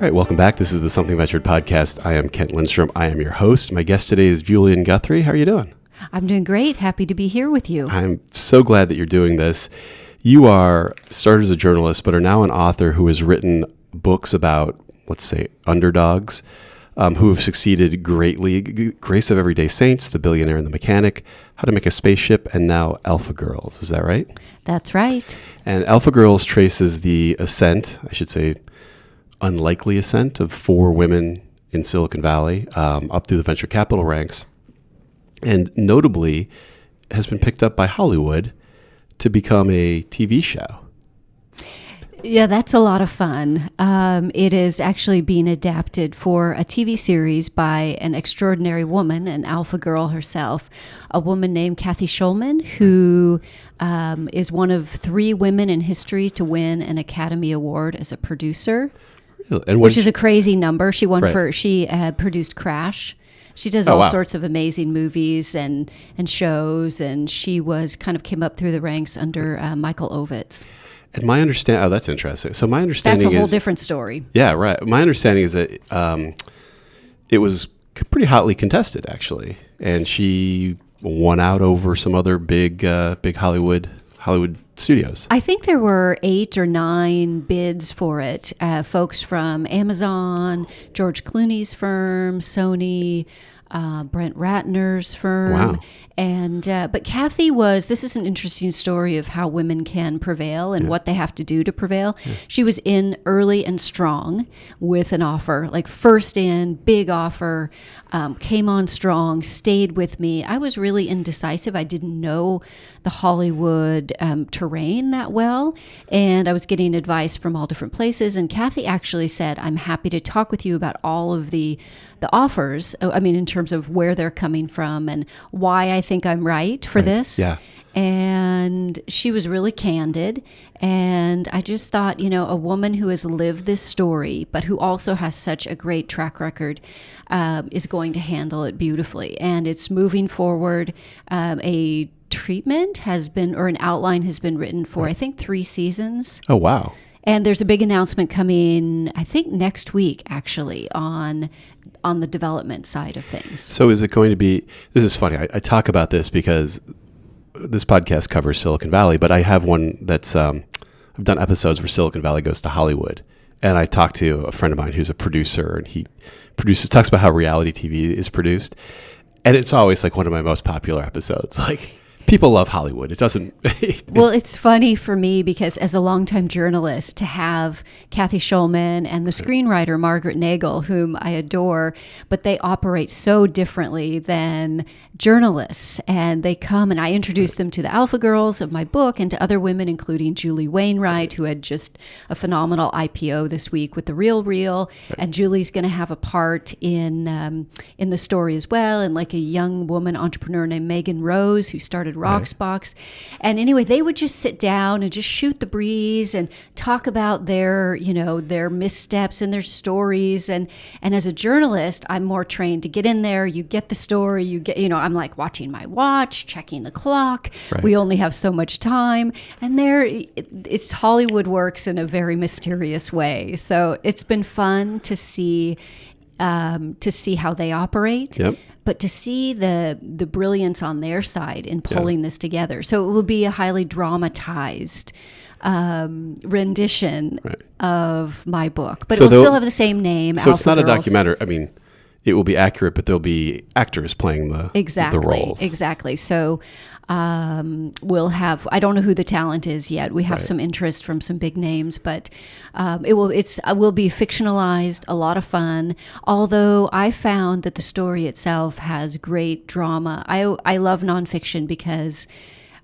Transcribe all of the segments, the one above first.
All right, welcome back. This is the Something Ventured podcast. I am Kent Lindstrom. I am your host. My guest today is Julian Guthrie. How are you doing? I'm doing great. Happy to be here with you. I'm so glad that you're doing this. You are started as a journalist, but are now an author who has written books about, let's say, underdogs, who have succeeded greatly. Grace of Everyday Saints, The Billionaire and the Mechanic, How to Make a Spaceship, and now Alpha Girls. Is that right? That's right. And Alpha Girls traces the ascent, I should say, unlikely ascent of 4 women in Silicon Valley up through the venture capital ranks, and notably has been picked up by Hollywood to become a TV show. Yeah, that's a lot of fun. It is actually being adapted for a TV series by an extraordinary woman, an alpha girl herself, a woman named Kathy Schulman, who is one of 3 women in history to win an Academy Award as a producer. And which is a crazy number. She won right. She produced Crash. She does all sorts of amazing movies and shows, and she came up through the ranks under Michael Ovitz. And my understanding, that's interesting. So my understanding is... That's a whole different story. Yeah, right. My understanding is that it was pretty hotly contested, actually. And she won out over some other big Hollywood studios. I think there were 8 or 9 bids for it. Folks from Amazon, George Clooney's firm, Sony, Brent Ratner's firm. Wow. And but Kathy this is an interesting story of how women can prevail and what they have to do to prevail. Yeah. She was in early and strong with an offer, like first in, big offer, came on strong, stayed with me. I was really indecisive. I didn't know the Hollywood terrain that well, and I was getting advice from all different places. And Kathy actually said, I'm happy to talk with you about all of the offers, in terms of where they're coming from and why I think I'm right for this. Yeah. And she was really candid. And I just thought, a woman who has lived this story, but who also has such a great track record, is going to handle it beautifully. And it's moving forward. A treatment an outline has been written for, I think, 3 seasons. Oh, wow. And there's a big announcement coming, I think, next week, actually, on the development side of things. So is it going to be, this is funny, I talk about this because this podcast covers Silicon Valley, but I have one that's, I've done episodes where Silicon Valley goes to Hollywood. And I talked to a friend of mine who's a producer, and he talks about how reality TV is produced. And it's always like one of my most popular episodes. Like, people love Hollywood. It doesn't... Well, it's funny for me because as a longtime journalist, to have Kathy Schulman and the screenwriter Margaret Nagle, whom I adore, but they operate so differently than journalists. And they come, and I introduce them to the Alpha Girls of my book and to other women, including Julie Wainwright, who had just a phenomenal IPO this week with The Real Real. Right. And Julie's going to have a part in the story as well. And like a young woman entrepreneur named Megan Rose, who started Roxbox. And anyway, they would just sit down and just shoot the breeze and talk about their missteps and their stories. And as a journalist, I'm more trained to get in there. You get the story, I'm like watching my watch, checking the clock. Right. We only have so much time. And it's Hollywood works in a very mysterious way. So it's been fun to see how they operate. Yep. But to see the brilliance on their side in pulling this together. So it will be a highly dramatized rendition of my book. But it will still have the same name, So Alpha it's not Girls. a documentary. It will be accurate, but there'll be actors playing the roles. Exactly. So we'll have, I don't know who the talent is yet. We have some interest from some big names, but it will be fictionalized, a lot of fun. Although I found that the story itself has great drama. I love nonfiction because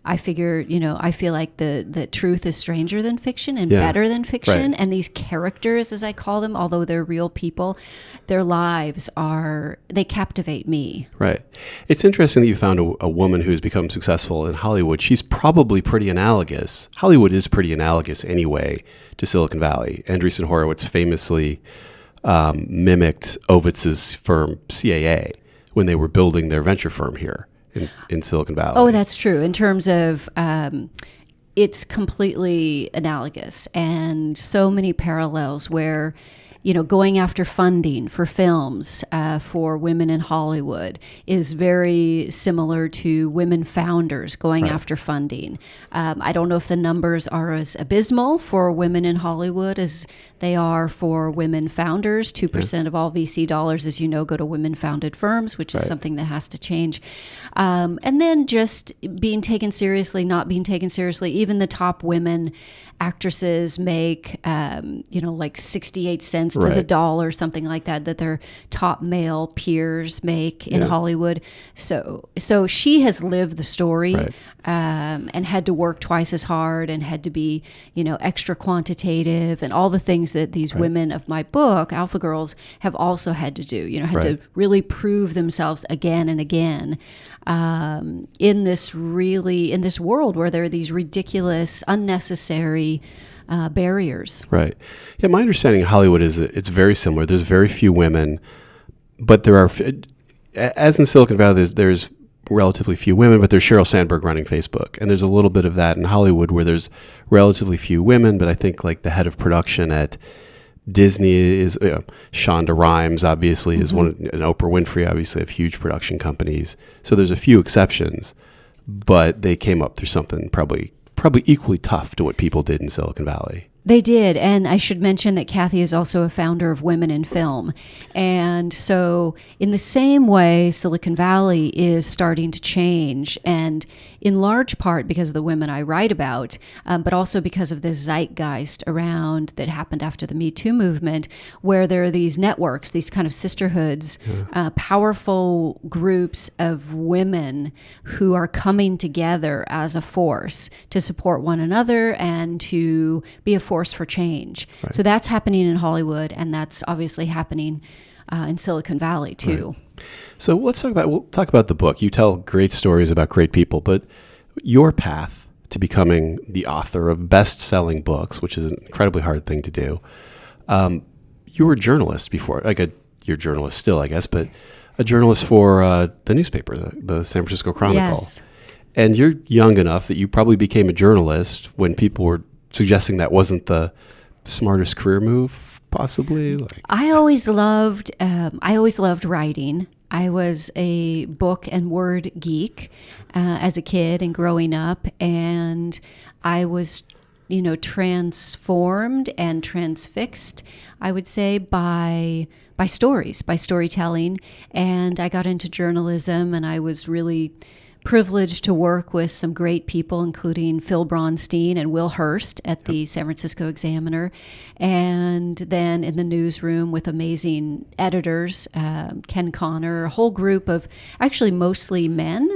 I figure, I feel like the truth is stranger than fiction and better than fiction. Right. And these characters, as I call them, although they're real people, their lives they captivate me. Right. It's interesting that you found a woman who's become successful in Hollywood. She's probably pretty analogous. Hollywood is pretty analogous anyway to Silicon Valley. Andreessen Horowitz famously mimicked Ovitz's firm CAA when they were building their venture firm here in Silicon Valley. Oh, that's true. In terms of, it's completely analogous and so many parallels where going after funding for films for women in Hollywood is very similar to women founders going after funding. I don't know if the numbers are as abysmal for women in Hollywood as they are for women founders. 2% of all VC dollars, as you know, go to women-founded firms, which is something that has to change. And then just being taken seriously, not being taken seriously. Even the top women actresses make, like 68 cents to the dollar, something like that their top male peers make in Hollywood. So she has lived the story and had to work twice as hard and had to be, extra quantitative and all the things that these women of my book, Alpha Girls, have also had to do, had to really prove themselves again and again in this world where there are these ridiculous, unnecessary barriers. Right. Yeah, my understanding of Hollywood is that it's very similar. There's very few women, but there are, as in Silicon Valley, there's relatively few women, but there's Sheryl Sandberg running Facebook. And there's a little bit of that in Hollywood where there's relatively few women, but I think like the head of production at Disney is Shonda Rhimes, obviously, is one, and Oprah Winfrey, obviously, have huge production companies. So there's a few exceptions, but they came up through something probably equally tough to what people did in Silicon Valley. They did, and I should mention that Kathy is also a founder of Women in Film. And so in the same way, Silicon Valley is starting to change, and in large part because of the women I write about, but also because of this zeitgeist around that happened after the Me Too movement, where there are these networks, these kind of sisterhoods, powerful groups of women who are coming together as a force to support one another and to be a force for change. Right. So that's happening in Hollywood, and that's obviously happening in Silicon Valley too. Right. So we'll talk about the book. You tell great stories about great people, but your path to becoming the author of best-selling books, which is an incredibly hard thing to do. You were a journalist before, you're a journalist still, I guess, but a journalist for the newspaper, the San Francisco Chronicle. Yes. And you're young enough that you probably became a journalist when people were suggesting that wasn't the smartest career move, possibly. I always loved writing. I was a book and word geek as a kid and growing up, and I was, transformed and transfixed, I would say, by stories, by storytelling. And I got into journalism, and I was really privileged to work with some great people, including Phil Bronstein and Will Hurst at the San Francisco Examiner, and then in the newsroom with amazing editors, Ken Connor, a whole group of actually mostly men.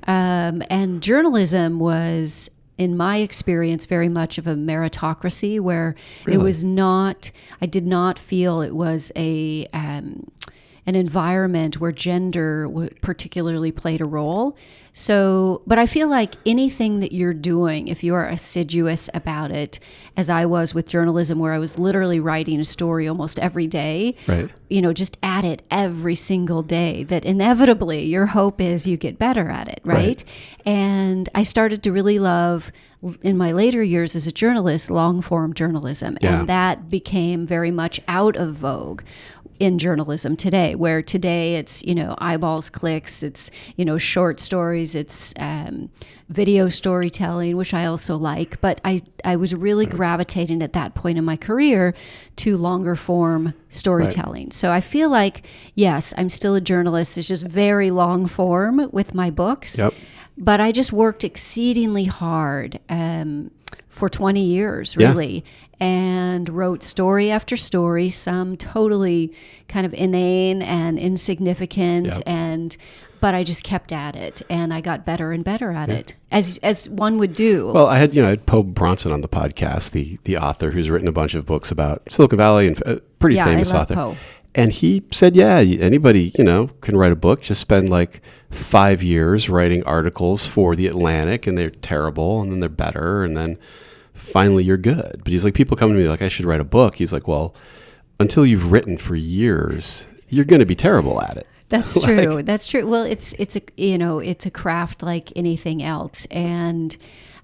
And journalism was, in my experience, very much of a meritocracy where It was not, I did not feel it was an environment where gender particularly played a role. So, but I feel like anything that you're doing, if you are assiduous about it, as I was with journalism, where I was literally writing a story almost every day, just at it every single day, that inevitably your hope is you get better at it, right? And I started to really love, in my later years as a journalist, long-form journalism. Yeah. And that became very much out of vogue in journalism today, where today it's, eyeballs, clicks, it's, short stories, it's video storytelling, which I also like. But I was really gravitating at that point in my career to longer form storytelling. Right. So I feel like, yes, I'm still a journalist. It's just very long form with my books. Yep. But I just worked exceedingly hard for 20 years, really, and wrote story after story, some totally kind of inane and insignificant, but I just kept at it, and I got better and better at it, as one would do. Well, I had Poe Bronson on the podcast, the author who's written a bunch of books about Silicon Valley, and a pretty famous author. Poe. And he said, anybody, can write a book. Just spend 5 years writing articles for The Atlantic, and they're terrible, and then they're better, and then finally you're good. But he's like, people come to me I should write a book. He's like, well, until you've written for years, you're going to be terrible at it. That's true. That's true. Well, it's a craft like anything else.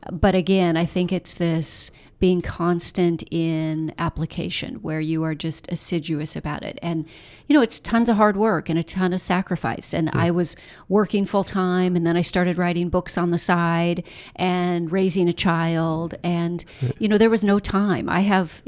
But again, I think it's this being constant in application, where you are just assiduous about it. And, it's tons of hard work and a ton of sacrifice. And I was working full time, and then I started writing books on the side and raising a child. And, there was no time. I've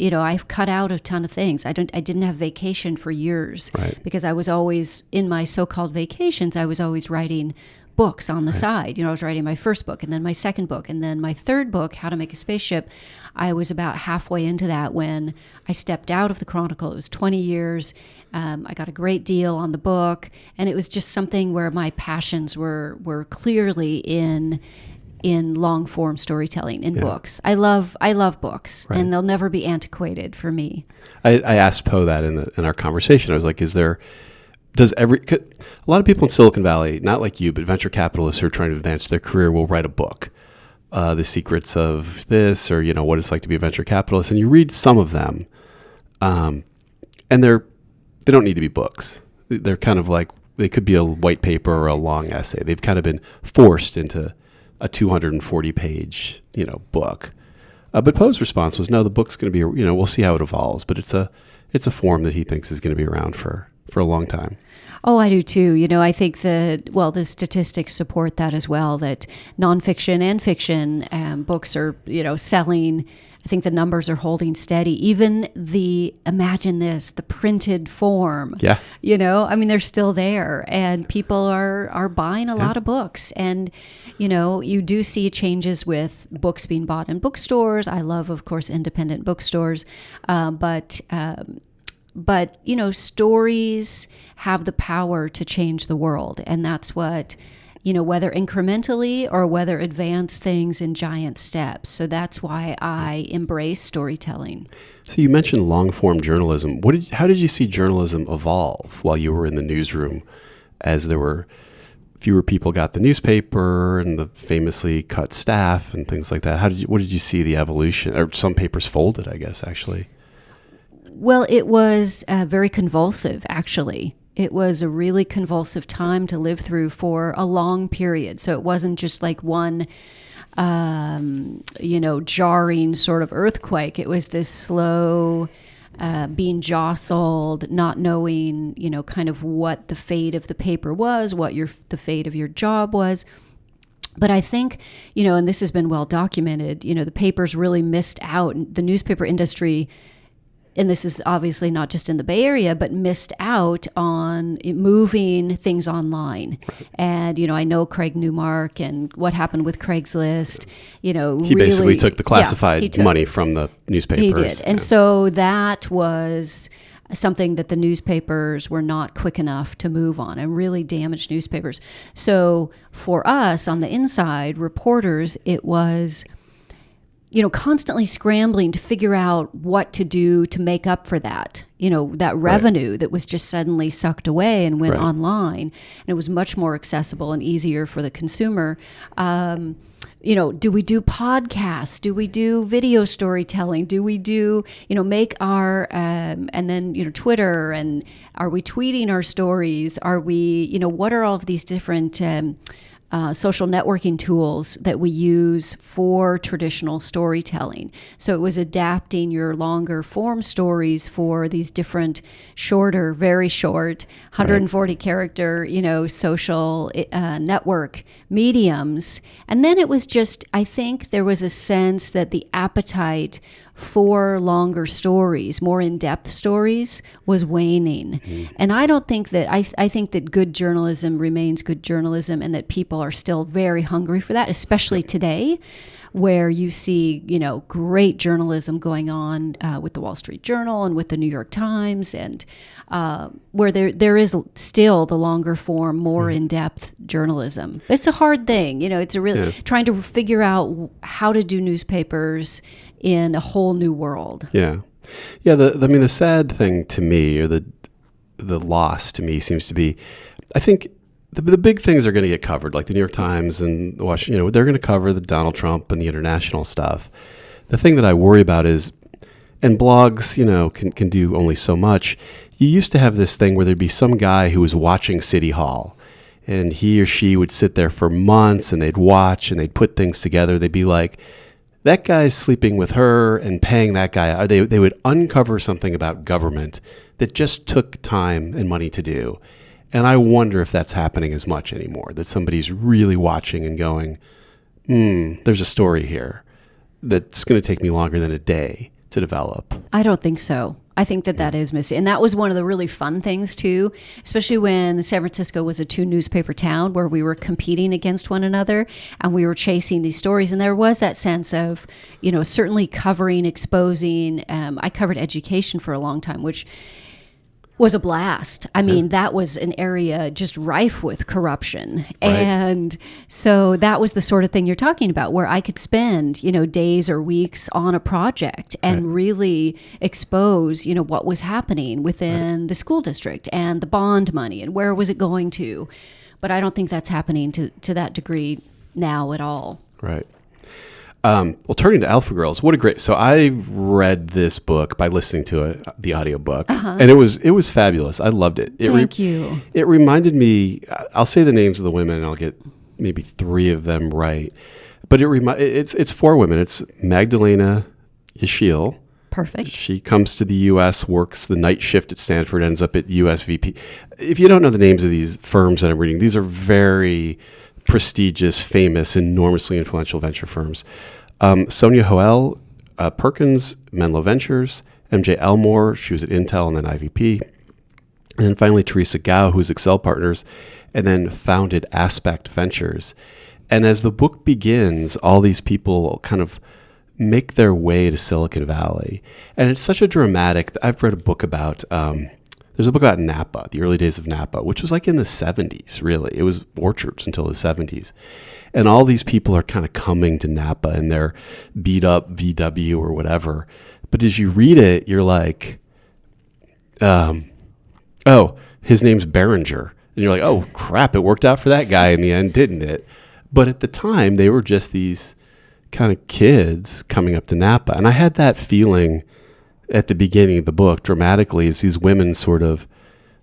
cut out a ton of things. I didn't have vacation for years because I was always, in my so-called vacations, I was always writing books on the side. I was writing my first book and then my second book and then my third book, How to Make a Spaceship. I was about halfway into that when I stepped out of the Chronicle. It was 20 years. I got a great deal on the book, and it was just something where my passions were clearly in long form storytelling in books. I love books, and they'll never be antiquated for me. I asked Poe that in our conversation. I was like, a lot of people in Silicon Valley, not like you, but venture capitalists who are trying to advance their career will write a book, the secrets of this, or, what it's like to be a venture capitalist. And you read some of them, and they don't need to be books. They're kind of like, they could be a white paper or a long essay. They've kind of been forced into a 240-page, book. But Poe's response was, no, the book's going to be, we'll see how it evolves, but it's a form that he thinks is going to be around for a long time. Oh, I do too. I think the statistics support that as well, that nonfiction and fiction books are, selling. I think the numbers are holding steady. Even imagine this, the printed form. Yeah. They're still there, and people are buying a lot of books. And, you do see changes with books being bought in bookstores. I love, of course, independent bookstores. But stories have the power to change the world. And that's what, whether incrementally or whether advance things in giant steps. So that's why I embrace storytelling. So you mentioned long-form journalism. How did you see journalism evolve while you were in the newsroom, as there were fewer people got the newspaper and the famously cut staff and things like that? What did you see the evolution? Or some papers folded, I guess, actually. Well, it was very convulsive, actually. It was a really convulsive time to live through for a long period. So it wasn't just like one, jarring sort of earthquake. It was this slow being jostled, not knowing, kind of what the fate of the paper was, what the fate of your job was. But I think, and this has been well documented, the papers really missed out. The newspaper industry, and this is obviously not just in the Bay Area, but missed out on moving things online. Right. And, I know Craig Newmark and what happened with Craigslist, He basically took the classified money from the newspapers. He did. And so that was something that the newspapers were not quick enough to move on, and really damaged newspapers. So for us on the inside, reporters, it was constantly scrambling to figure out what to do to make up for that, that revenue that was just suddenly sucked away and went online. And it was much more accessible and easier for the consumer. Do we do podcasts? Do we do video storytelling? Do we do, make our, and then, Twitter, and are we tweeting our stories? Are we, what are all of these different, social networking tools that we use for traditional storytelling. So it was adapting your longer form stories for these different shorter, very short, 140 character, social network mediums. And then it was just, I think there was a sense that the appetite for longer stories, more in-depth stories, was waning. Mm-hmm. And I don't think that, I think that good journalism remains good journalism, and that people are still very hungry for that, especially today, where you see, great journalism going on with the Wall Street Journal and with the New York Times, and where there is still the longer form, more in-depth journalism. It's a hard thing, it's a really trying to figure out how to do newspapers in a whole new world. Yeah. The sad thing to me, or the loss to me, seems to be, I think the big things are going to get covered, like the New York Times and the Washington, they're going to cover the Donald Trump and the international stuff. The thing that I worry about is, and blogs, can do only so much. You used to have this thing where there'd be some guy who was watching City Hall, and he or she would sit there for months, and they'd watch and they'd put things together. They'd be like, that guy's sleeping with her and paying that guy. They would uncover something about government that just took time and money to do. And I wonder if that's happening as much anymore, that somebody's really watching and going, there's a story here that's going to take me longer than a day to develop. I don't think so. I think that is missing. And that was one of the really fun things too, especially when San Francisco was a 2-newspaper town where we were competing against one another and we were chasing these stories. And there was that sense of, certainly covering, exposing. I covered education for a long time, which was a blast. I mean, that was an area just rife with corruption. Right. And so that was the sort of thing you're talking about, where I could spend, days or weeks on a project and really expose, what was happening within the school district and the bond money and where was it going to. But I don't think that's happening to that degree now at all. Right. Well, turning to Alpha Girls, what a great... So I read this book by listening to it, the audiobook, and it was fabulous. I loved it. Thank you. It reminded me... I'll say the names of the women, and I'll get maybe 3 of them right. But it's 4 women. It's Magdalena Yesil. Perfect. She comes to the U.S., works the night shift at Stanford, ends up at USVP. If you don't know the names of these firms that I'm reading, these are very prestigious, famous, enormously influential venture firms. Sonja Hoel Perkins, Menlo Ventures, Jane Elmore, she was at Intel and then IVP. And then finally, Theresia Gouw, who's Excel Partners, and then founded Aspect Ventures. And as the book begins, all these people kind of make their way to Silicon Valley. And it's such a dramatic... I've read a book about... there's a book about Napa, the early days of Napa, which was like in the 70s, really. It was orchards until the 70s. And all these people are kind of coming to Napa in their beat up VW or whatever. But as you read it, you're like, oh, his name's Behringer. And you're like, oh, crap, it worked out for that guy in the end, didn't it? But at the time, they were just these kind of kids coming up to Napa. And I had that feeling at the beginning of the book, dramatically, as these women sort of,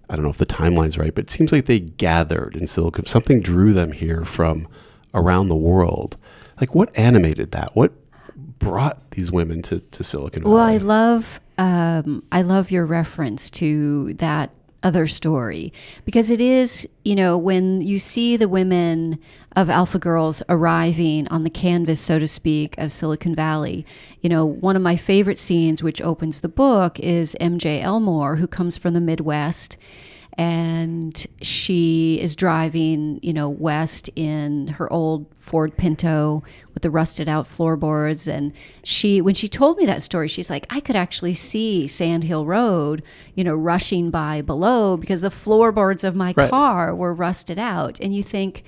I don't know if the timeline's right, but it seems like they gathered in Silicon. Something drew them here from around the world. Like, what animated that? What brought these women to Silicon Valley? Well, I love your reference to that other story, because it is, when you see the women of Alpha Girls arriving on the canvas, so to speak, of Silicon Valley, one of my favorite scenes, which opens the book, is Jane Elmore, who comes from the Midwest, and she is driving, west in her old Ford Pinto with the rusted out floorboards. And when she told me that story, she's like, I could actually see Sand Hill Road, rushing by below because the floorboards of my car were rusted out. And you think,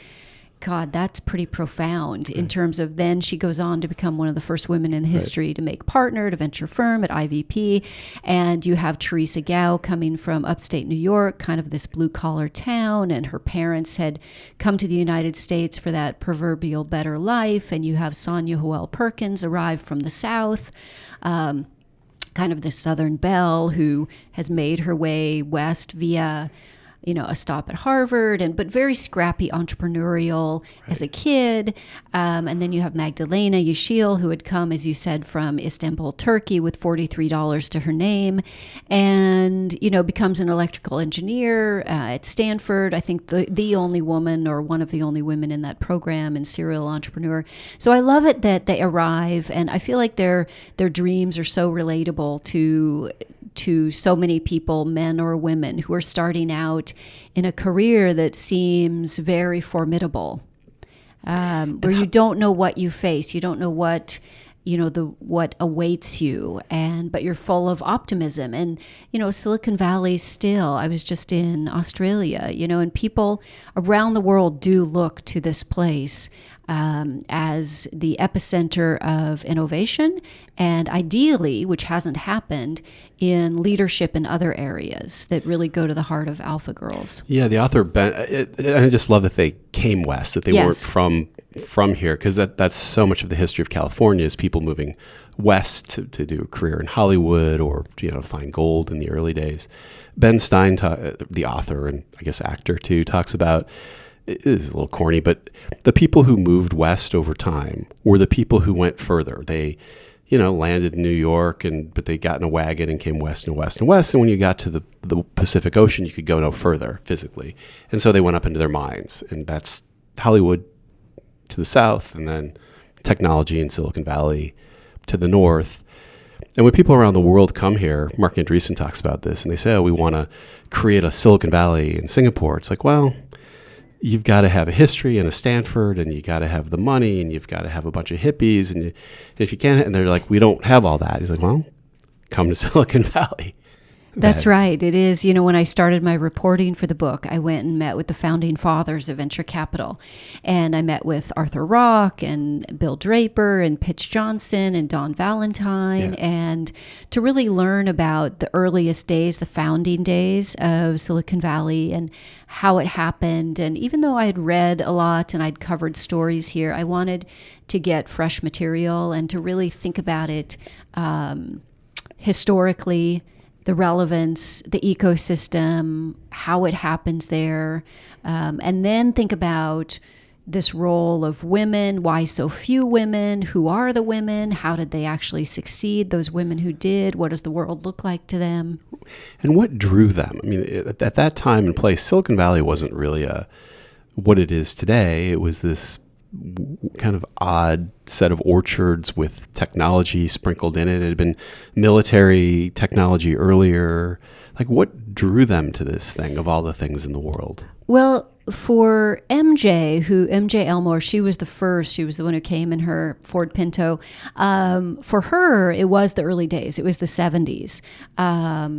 God, that's pretty profound in terms of, then she goes on to become one of the first women in history to make partner at a venture firm at IVP. And you have Theresia Gouw coming from upstate New York, kind of this blue collar town. And her parents had come to the United States for that proverbial better life. And you have Sonja Hoel Perkins arrive from the South. Kind of this Southern belle who has made her way west via a stop at Harvard, but very scrappy, entrepreneurial as a kid. And then you have Magdalena Yesil, who had come, as you said, from Istanbul, Turkey, with $43 to her name, and, becomes an electrical engineer at Stanford. I think the only woman, or one of the only women in that program, and serial entrepreneur. So I love it that they arrive, and I feel like their dreams are so relatable to so many people, men or women, who are starting out in a career that seems very formidable, where you don't know what you face, you don't know what what awaits you, but you're full of optimism. And Silicon Valley still. I was just in Australia, and people around the world do look to this place as the epicenter of innovation, and ideally, which hasn't happened, in leadership in other areas that really go to the heart of Alpha Girls. Yeah, the author Ben, I just love that they came west, that they weren't from here, because that's so much of the history of California, is people moving west to do a career in Hollywood or find gold in the early days. Ben Stein, the author and I guess actor too, talks about it is a little corny, but the people who moved west over time were the people who went further. They, landed in New York, but they got in a wagon and came west and west and west. And when you got to the Pacific Ocean, you could go no further physically. And so they went up into their minds. And that's Hollywood to the south, and then technology in Silicon Valley to the north. And when people around the world come here, Marc Andreessen talks about this, and they say, we want to create a Silicon Valley in Singapore. It's like, well, you've got to have a history and a Stanford, and you got to have the money, and you've got to have a bunch of hippies, and if you can't, and they're like, we don't have all that. He's like, well, come to Silicon Valley. That's right. It is. When I started my reporting for the book, I went and met with the founding fathers of venture capital. And I met with Arthur Rock and Bill Draper and Pitch Johnson and Don Valentine, and to really learn about the earliest days, the founding days of Silicon Valley and how it happened. And even though I had read a lot and I'd covered stories here, I wanted to get fresh material and to really think about it historically, the relevance, the ecosystem, how it happens there, and then think about this role of women, why so few women, who are the women, how did they actually succeed, those women who did, what does the world look like to them? And what drew them? I mean, at that time and place, Silicon Valley wasn't really what it is today. It was this kind of odd set of orchards with technology sprinkled in it. It had been military technology earlier. Like, what drew them to this thing of all the things in the world? Well, for MJ Elmore, she was the first. She was the one who came in her Ford Pinto. For her, it was the early days. It was the 70s.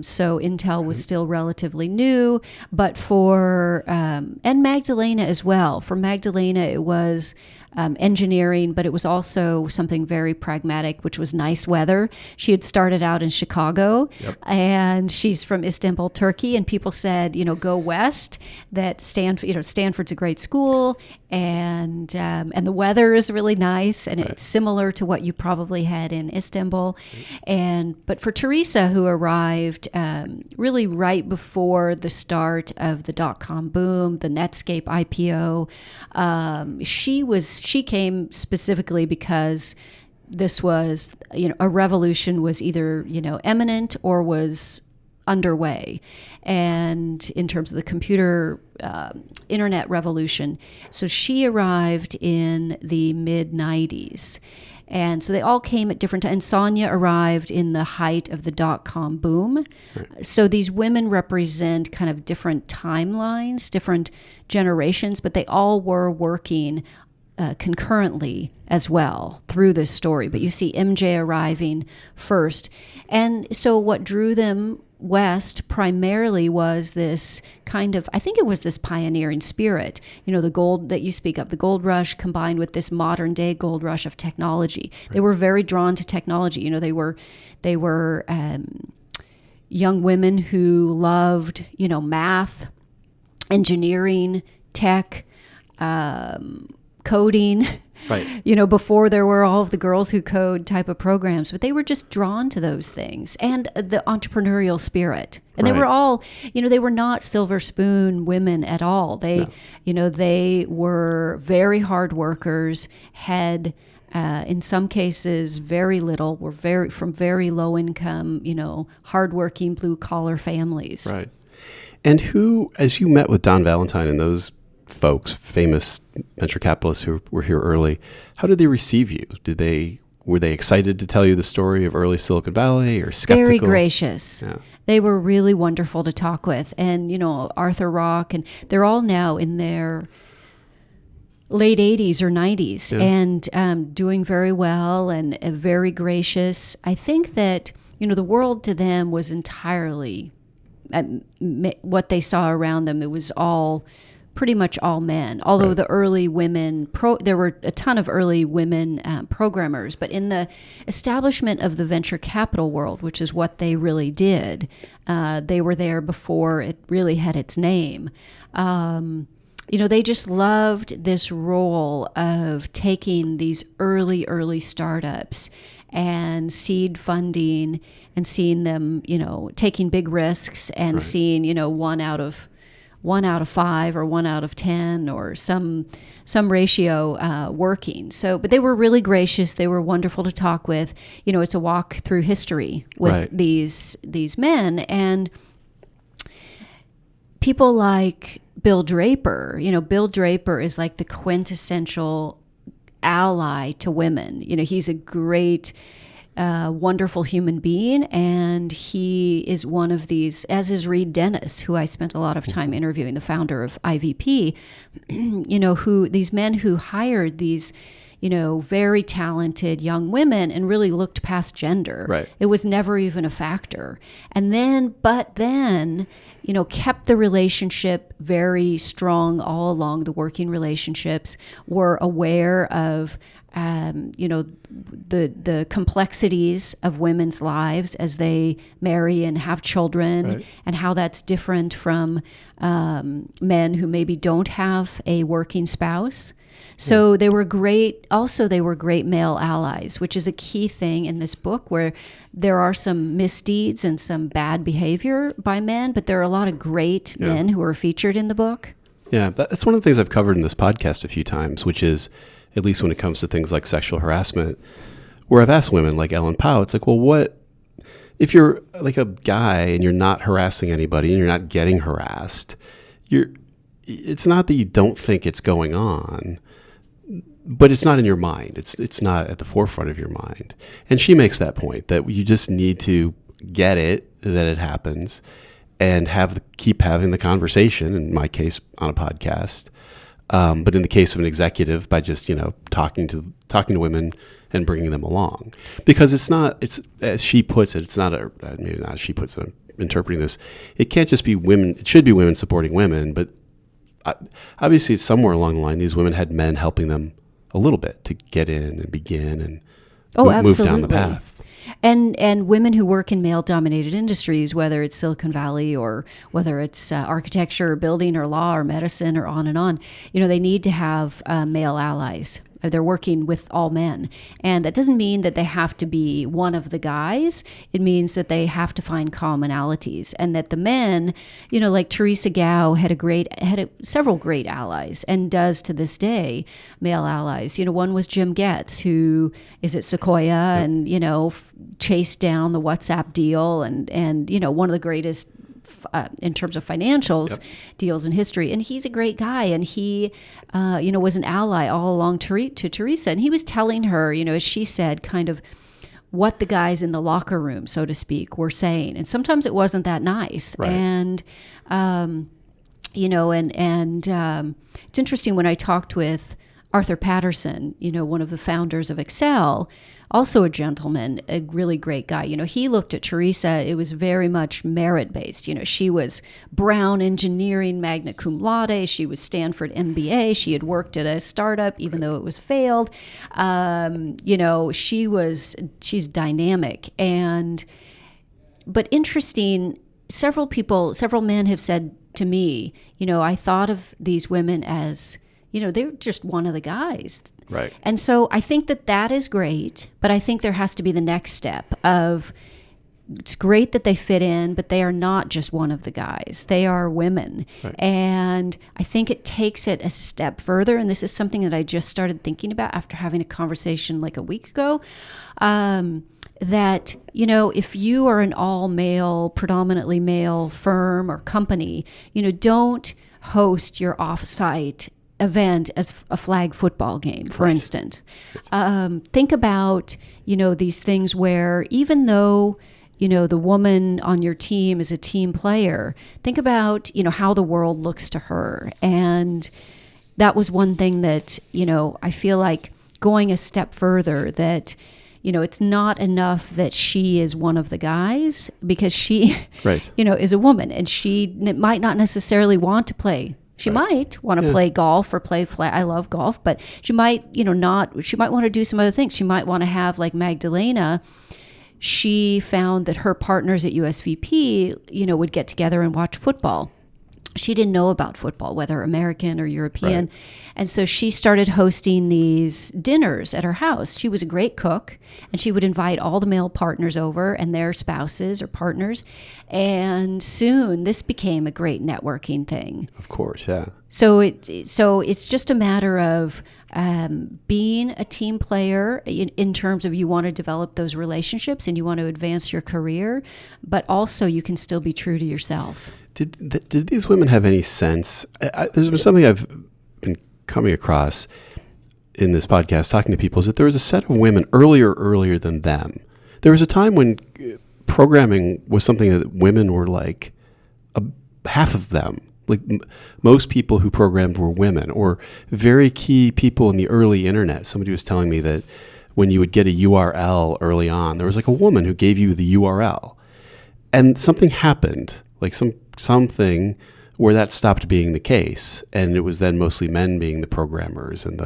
So Intel was still relatively new. But and Magdalena as well. For Magdalena, it was engineering, but it was also something very pragmatic, which was nice weather. She had started out in Chicago, and she's from Istanbul, Turkey, and people said, go west. That Stanford's a great school, and the weather is really nice, and it's similar to what you probably had in Istanbul. But for Theresia, who arrived really right before the start of the dot-com boom, the Netscape IPO, she came specifically because this was, a revolution was either, imminent or was underway, and in terms of the computer internet revolution. So she arrived in the mid-90s. And so they all came at different times. And Sonja arrived in the height of the dot-com boom. Right. So these women represent kind of different timelines, different generations, but they all were working concurrently as well through this story. But you see MJ arriving first. And so what drew them west primarily was this kind of, I think it was this pioneering spirit, the gold that you speak of, the gold rush combined with this modern day gold rush of technology. Right. They were very drawn to technology. They were young women who loved, math, engineering, tech, coding. Right. Before there were all of the girls who code type of programs, but they were just drawn to those things and the entrepreneurial spirit. And they were all, they were not silver spoon women at all. They, they were very hard workers, had, in some cases, very little, were from very low income, hardworking blue collar families. Right. And who, as you met with Don Valentine and those folks, famous venture capitalists who were here early, how did they receive you? Were they excited to tell you the story of early Silicon Valley, or skeptical? Very gracious. Yeah. They were really wonderful to talk with. And, Arthur Rock, and they're all now in their late 80s or 90s and doing very well and very gracious. I think that, the world to them was entirely what they saw around them. It was pretty much all men, although the early women, there were a ton of early women programmers, but in the establishment of the venture capital world, which is what they really did, they were there before it really had its name. They just loved this role of taking these early startups and seed funding and seeing them, taking big risks and seeing, 1 out of 5 or 1 out of 10 or some ratio working. So, but they were really gracious. They were wonderful to talk with. It's a walk through history with these men, and people like Bill Draper. Bill Draper is like the quintessential ally to women. He's a great, wonderful human being, and he is one of these, as is Reed Dennis, who I spent a lot of time interviewing, the founder of IVP, who these men who hired these, very talented young women and really looked past gender. Right. It was never even a factor. But then, kept the relationship very strong all along, the working relationships, were aware of, the complexities of women's lives as they marry and have children, and how that's different from men who maybe don't have a working spouse. So they were great. Also, they were great male allies, which is a key thing in this book, where there are some misdeeds and some bad behavior by men, but there are a lot of great men who are featured in the book. Yeah, that's one of the things I've covered in this podcast a few times, which is, at least when it comes to things like sexual harassment, where I've asked women like Ellen Powell, it's like, well, what if you're like a guy and you're not harassing anybody and you're not getting harassed? It's not that you don't think it's going on, but it's not in your mind. It's not at the forefront of your mind. And she makes that point that you just need to get it, that it happens, and keep having the conversation, in my case on a podcast. But in the case of an executive, by just, talking to women and bringing them along, because it's as she puts it, it's not maybe not as she puts it, I'm interpreting this. It can't just be women. It should be women supporting women, but obviously it's somewhere along the line, these women had men helping them a little bit to get in and begin and move down the path. And women who work in male-dominated industries, whether it's Silicon Valley or whether it's architecture or building or law or medicine or on and on, they need to have male allies. They're working with all men. And that doesn't mean that they have to be one of the guys. It means that they have to find commonalities, and that the men, like Theresia Gouw had several great allies, and does to this day, male allies. One was Jim Getz, who is at Sequoia and, chased down the WhatsApp deal and one of the greatest in terms of financials deals in history. And he's a great guy. And he, was an ally all along to Theresia. And he was telling her, as she said, kind of what the guys in the locker room, so to speak, were saying. And sometimes it wasn't that nice. Right. And, it's interesting when I talked with Arthur Patterson, one of the founders of Excel, also a gentleman, a really great guy. He looked at Theresia, it was very much merit-based. She was Brown Engineering magna cum laude. She was Stanford MBA. She had worked at a startup, even though it was failed. She's dynamic. But interesting, several men have said to me, I thought of these women as, they're just one of the guys. Right. And so I think that is great, but I think there has to be the next step of, it's great that they fit in, but they are not just one of the guys. They are women. Right. And I think it takes it a step further. And this is something that I just started thinking about after having a conversation like a week ago, that, if you are an all-male, predominantly male firm or company, don't host your off-site event as a flag football game, for instance. Think about, these things where even though, the woman on your team is a team player, think about, how the world looks to her. And that was one thing that, I feel like going a step further, that, it's not enough that she is one of the guys, because she, is a woman, and she might not necessarily want to play. She might want to play golf or play flag. I love golf, but she might, not. She might want to do some other things. She might want to have, like Magdalena. She found that her partners at USVP, would get together and watch football. she didn't know about football, whether American or European. Right. And so she started hosting these dinners at her house. She was a great cook, and she would invite all the male partners over and their spouses or partners. And soon this became a great networking thing. Of course, yeah. So it's just a matter of being a team player in terms of you want to develop those relationships and you want to advance your career, but also you can still be true to yourself. Did these women have any sense? There's been something I've been coming across in this podcast talking to people, is that there was a set of women earlier than them. There was a time when programming was something that women were like half of them. Like most people who programmed were women, or very key people in the early internet. Somebody was telling me that when you would get a URL early on, there was like a woman who gave you the URL, and something happened, like something where that stopped being the case, and it was then mostly men being the programmers and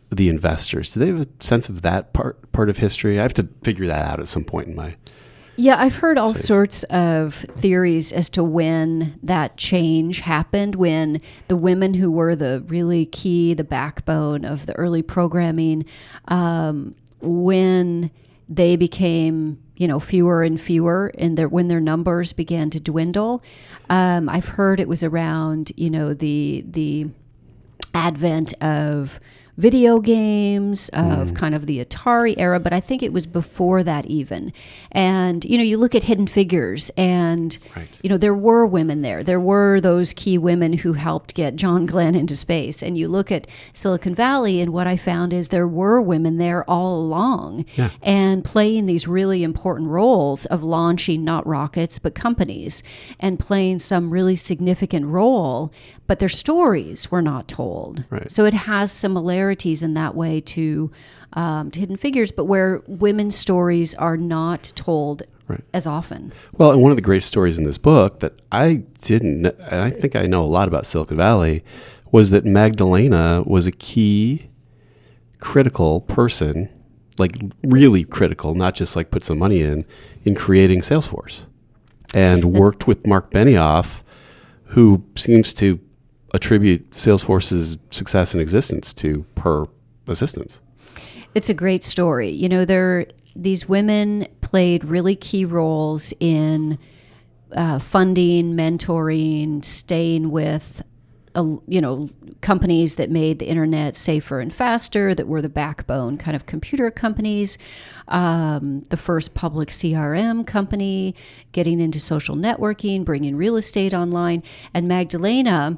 the investors. Do they have a sense of that part of history? I have to figure that out at some point in my... Yeah, I've heard all sorts of theories as to when that change happened, when the women who were the really key, the backbone of the early programming, when they became, fewer and fewer, and when their numbers began to dwindle. I've heard it was around, the advent of video games, of kind of the Atari era, but I think it was before that even. And, you look at Hidden Figures and, right. There were women there. There were those key women who helped get John Glenn into space. And you look at Silicon Valley, and what I found is there were women there all along, and playing these really important roles of launching not rockets, but companies, and playing some really significant role, but their stories were not told. Right. So it has similarities in that way to Hidden Figures, but where women's stories are not told as often. Well, and one of the great stories in this book that I didn't, and I think I know a lot about Silicon Valley, was that Magdalena was a key critical person, like really critical, not just like put some money in creating Salesforce, and worked with Marc Benioff, who seems to attribute Salesforce's success and existence to her assistance. It's a great story. These women played really key roles in funding, mentoring, staying with, companies that made the internet safer and faster, that were the backbone kind of computer companies, the first public CRM company, getting into social networking, bringing real estate online. And Magdalena,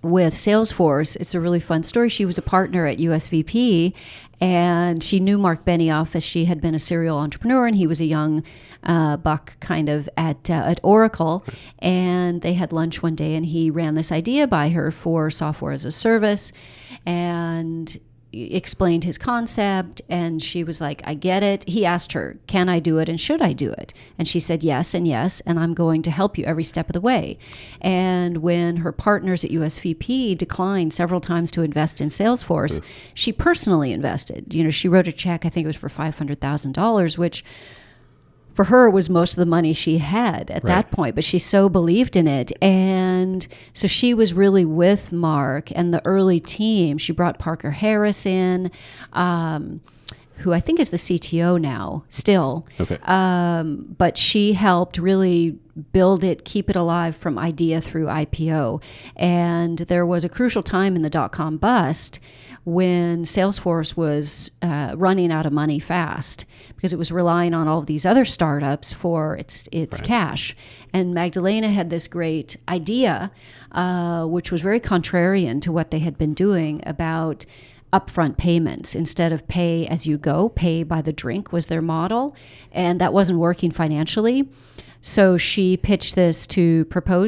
with Salesforce, it's a really fun story. She was a partner at USVP, and she knew Marc Benioff as she had been a serial entrepreneur, and he was a young buck kind of at Oracle. And they had lunch one day, and he ran this idea by her for software as a service, and explained his concept, and she was like, I get it. He asked her, can I do it and should I do it? And she said yes, and I'm going to help you every step of the way. And when her partners at USVP declined several times to invest in Salesforce, she personally invested. She wrote a check, I think it was for $500,000, which for her was most of the money she had at that point, but she so believed in it. And so she was really with Marc and the early team. She brought Parker Harris in, who I think is the CTO now still. Okay. But she helped really build it, keep it alive from idea through IPO. And there was a crucial time in the dot-com bust when Salesforce was running out of money fast because it was relying on all of these other startups for its cash. And Magdalena had this great idea, which was very contrarian to what they had been doing, about upfront payments. Instead of pay as you go, pay by the drink was their model. And that wasn't working financially. So she proposed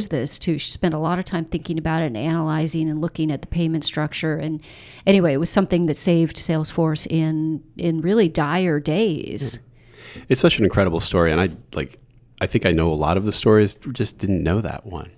this she spent a lot of time thinking about it and analyzing and looking at the payment structure. And anyway, it was something that saved Salesforce in really dire days. It's such an incredible story. And I think I know a lot of the stories, just didn't know that one.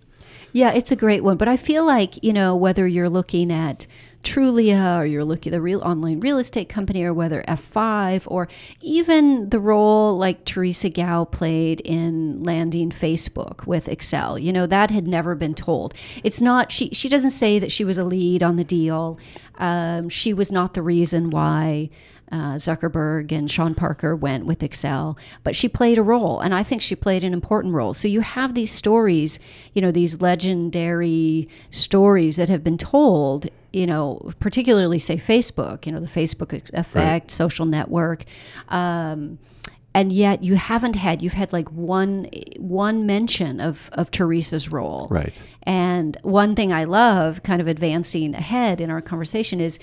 Yeah, it's a great one. But I feel like, whether you're looking at Trulia or you're looking at the real online real estate company, or whether F5, or even the role like Theresia Gouw played in landing Facebook with Excel, that had never been told. It's not, she doesn't say that she was a lead on the deal. She was not the reason why Zuckerberg and Sean Parker went with Excel, but she played a role, and I think she played an important role. So you have these stories, these legendary stories that have been told, particularly say Facebook, the Facebook effect, right. Social network, and yet you've had like one mention of Theresa's role. Right. And one thing I love, kind of advancing ahead in our conversation, is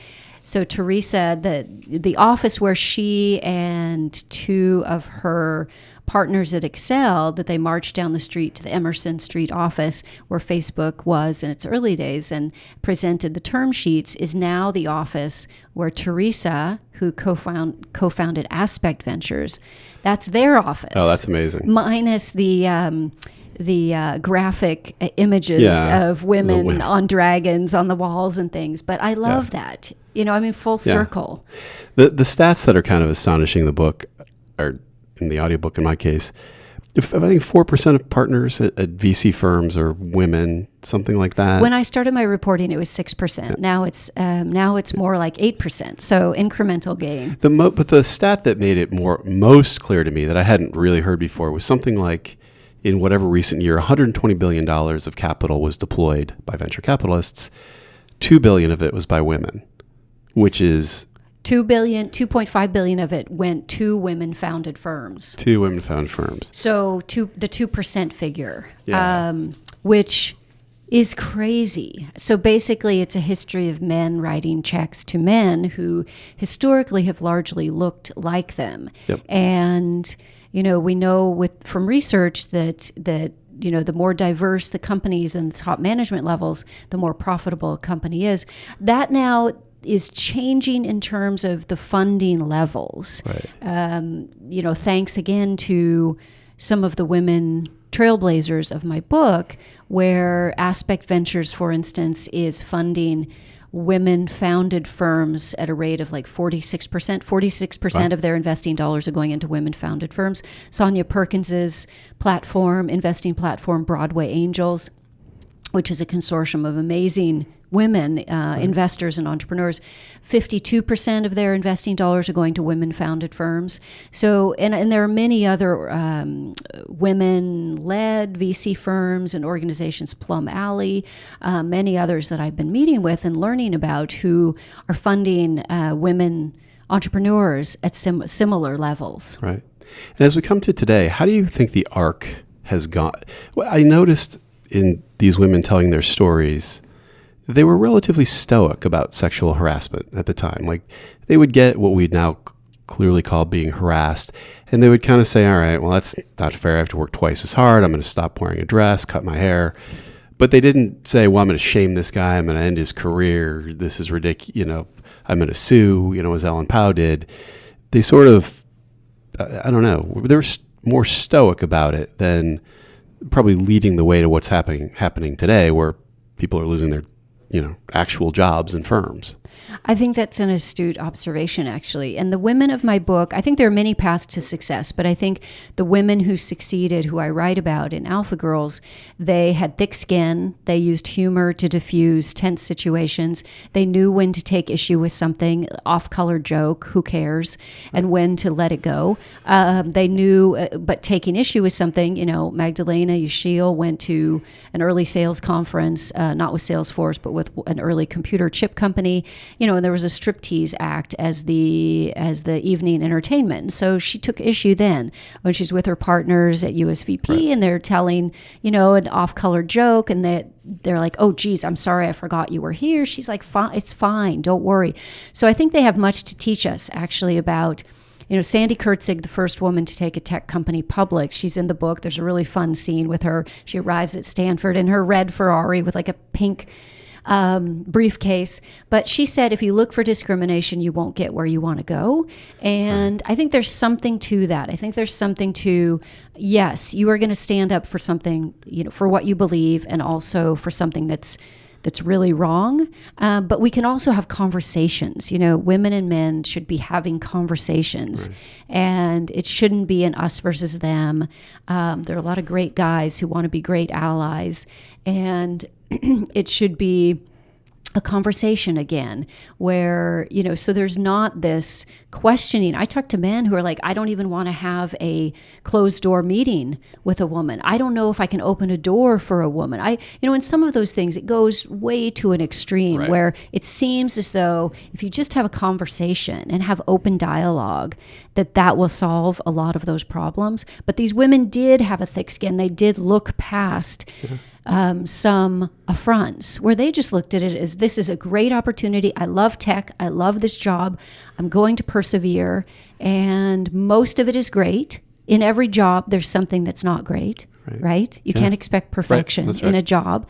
so Theresa, the office where she and two of her partners at Excel, that they marched down the street to the Emerson Street office where Facebook was in its early days and presented the term sheets, is now the office where Theresa, who co-founded Aspect Ventures, that's their office. Oh, that's amazing. Minus the graphic images of women on dragons on the walls and things. But I love that. Full circle. The stats that are kind of astonishing in the book, or in the audiobook in my case, I think 4% of partners at VC firms are women, something like that. When I started my reporting, it was 6%. Yeah. Now it's more like 8%. So incremental gain. But the stat that made it most clear to me that I hadn't really heard before was something like, in whatever recent year, $120 billion of capital was deployed by venture capitalists. $2 billion of it was by women, which is... 2.5 billion of it went to women-founded firms. To women-founded firms. So the 2% figure, yeah. Which is crazy. So basically, it's a history of men writing checks to men who historically have largely looked like them. Yep. And we know from research that the more diverse the companies and the top management levels, the more profitable a company is. That now is changing in terms of the funding levels. Right. Thanks again to some of the women trailblazers of my book, where Aspect Ventures, for instance, is funding women-founded firms at a rate of like 46%. 46% of their investing dollars are going into women-founded firms. Sonja Perkins's investing platform, Broadway Angels, which is a consortium of amazing women investors and entrepreneurs, 52% of their investing dollars are going to women-founded firms. So, and there are many other women-led VC firms and organizations, Plum Alley, many others that I've been meeting with and learning about, who are funding women entrepreneurs at similar levels. Right. And as we come to today, how do you think the arc has gone? Well, I noticed in these women telling their stories, they were relatively stoic about sexual harassment at the time. Like, they would get what we'd now clearly call being harassed, and they would kind of say, all right, well, that's not fair. I have to work twice as hard. I'm going to stop wearing a dress, cut my hair. But they didn't say, well, I'm going to shame this guy. I'm going to end his career. This is ridiculous. I'm going to sue, as Ellen Pao did. They sort of, I don't know, they were more stoic about it than probably leading the way to what's happening today, where people are losing their actual jobs and firms. I think that's an astute observation, actually. And the women of my book, I think there are many paths to success, but I think the women who succeeded, who I write about in Alpha Girls, they had thick skin. They used humor to diffuse tense situations. They knew when to take issue with something, off-color joke, who cares, and when to let it go. They knew, but taking issue with something, Magdalena Yesil went to an early sales conference, not with Salesforce, but with an early computer chip company, and there was a striptease act as the evening entertainment. So she took issue then when she's with her partners at USVP, right, and they're telling, an off-color joke, and they're like, oh, geez, I'm sorry, I forgot you were here. She's like, it's fine, don't worry. So I think they have much to teach us, actually, about, Sandy Kurtzig, the first woman to take a tech company public. She's in the book. There's a really fun scene with her. She arrives at Stanford in her red Ferrari with like a pink briefcase. But she said, if you look for discrimination, you won't get where you want to go. And I think there's something to that. I think there's something to, yes, you are going to stand up for something, for what you believe, and also for something that's really wrong. But we can also have conversations. Women and men should be having conversations. Right. And it shouldn't be an us versus them. There are a lot of great guys who want to be great allies. And it should be a conversation again where, so there's not this questioning. I talk to men who are like, I don't even want to have a closed door meeting with a woman. I don't know if I can open a door for a woman. In some of those things, it goes way to an extreme right. where it seems as though if you just have a conversation and have open dialogue, that will solve a lot of those problems. But these women did have a thick skin. They did look past some affronts where they just looked at it as, this is a great opportunity. I love tech. I love this job. I'm going to persevere. And most of it is great. In every job, there's something that's not great, right? You can't expect perfection right. in a job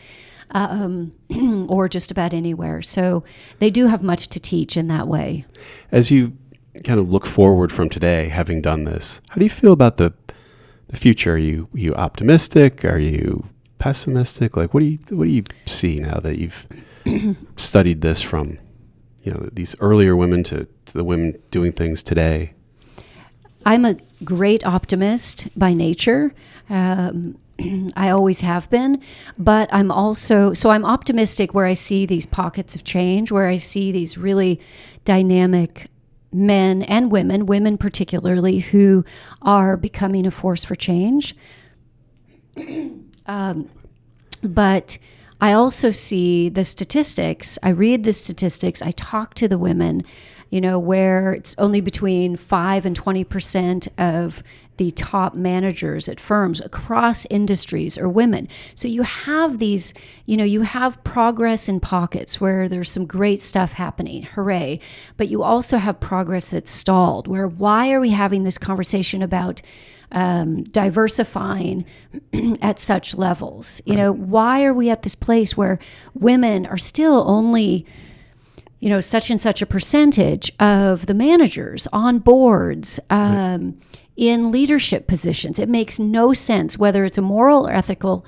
or just about anywhere. So they do have much to teach in that way. As you kind of look forward from today, having done this, how do you feel about the future? Are you optimistic? Are you pessimistic? Like, what do you see now that you've studied this from, these earlier women to the women doing things today? I'm a great optimist by nature. I always have been, but I'm optimistic where I see these pockets of change, where I see these really dynamic men and women particularly, who are becoming a force for change. But I also see the statistics. I read the statistics. I talk to the women, where it's only between 5 and 20% of the top managers at firms across industries are women. So you have these, you have progress in pockets where there's some great stuff happening. Hooray. But you also have progress that's stalled, where why are we having this conversation about diversifying at such levels? Why are we at this place where women are still only, such and such a percentage of the managers on boards, in leadership positions? It makes no sense, whether it's a moral or ethical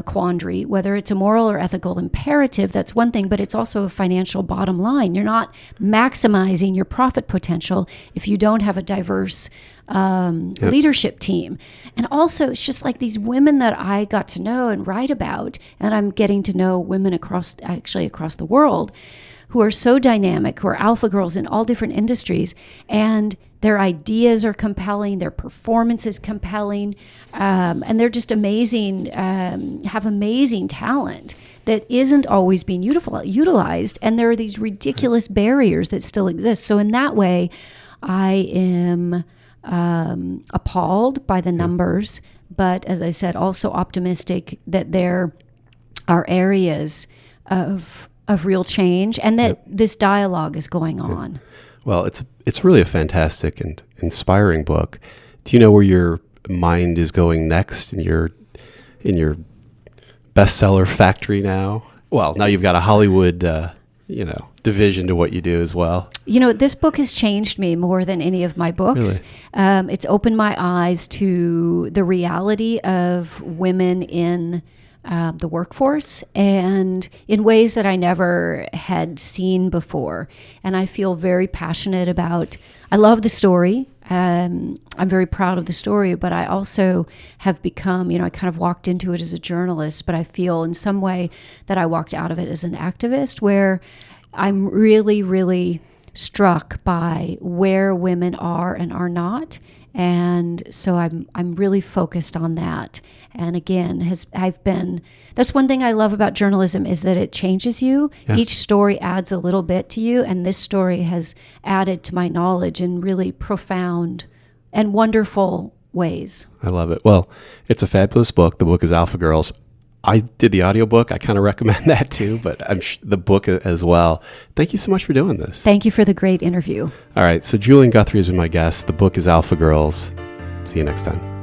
quandary, whether it's a moral or ethical imperative. That's one thing, but it's also a financial bottom line. You're not maximizing your profit potential if you don't have a diverse leadership team. And also, it's just like these women that I got to know and write about, and I'm getting to know women across the world who are so dynamic, who are alpha girls in all different industries, and their ideas are compelling, their performance is compelling, and they're just amazing, have amazing talent that isn't always being utilized, and there are these ridiculous barriers that still exist. So in that way, I am appalled by the numbers, but as I said, also optimistic that there are areas of real change, and that this dialogue is going on. Well, it's really a fantastic and inspiring book. Do you know where your mind is going next in your bestseller factory now? Well, now you've got a Hollywood division to what you do as well. This book has changed me more than any of my books. Really? It's opened my eyes to the reality of women in the workforce, and in ways that I never had seen before. And I feel very passionate about, I love the story. I'm very proud of the story, but I also have become, I kind of walked into it as a journalist, but I feel in some way that I walked out of it as an activist, where I'm really, really struck by where women are and are not. And so I'm really focused on that. And again, that's one thing I love about journalism, is that it changes you. Yeah. Each story adds a little bit to you. And this story has added to my knowledge in really profound and wonderful ways. I love it. Well, it's a fabulous book. The book is Alpha Girls. I did the audiobook. I kind of recommend that too, but the book as well. Thank you so much for doing this. Thank you for the great interview. All right. So Julian Guthrie has been my guest. The book is Alpha Girls. See you next time.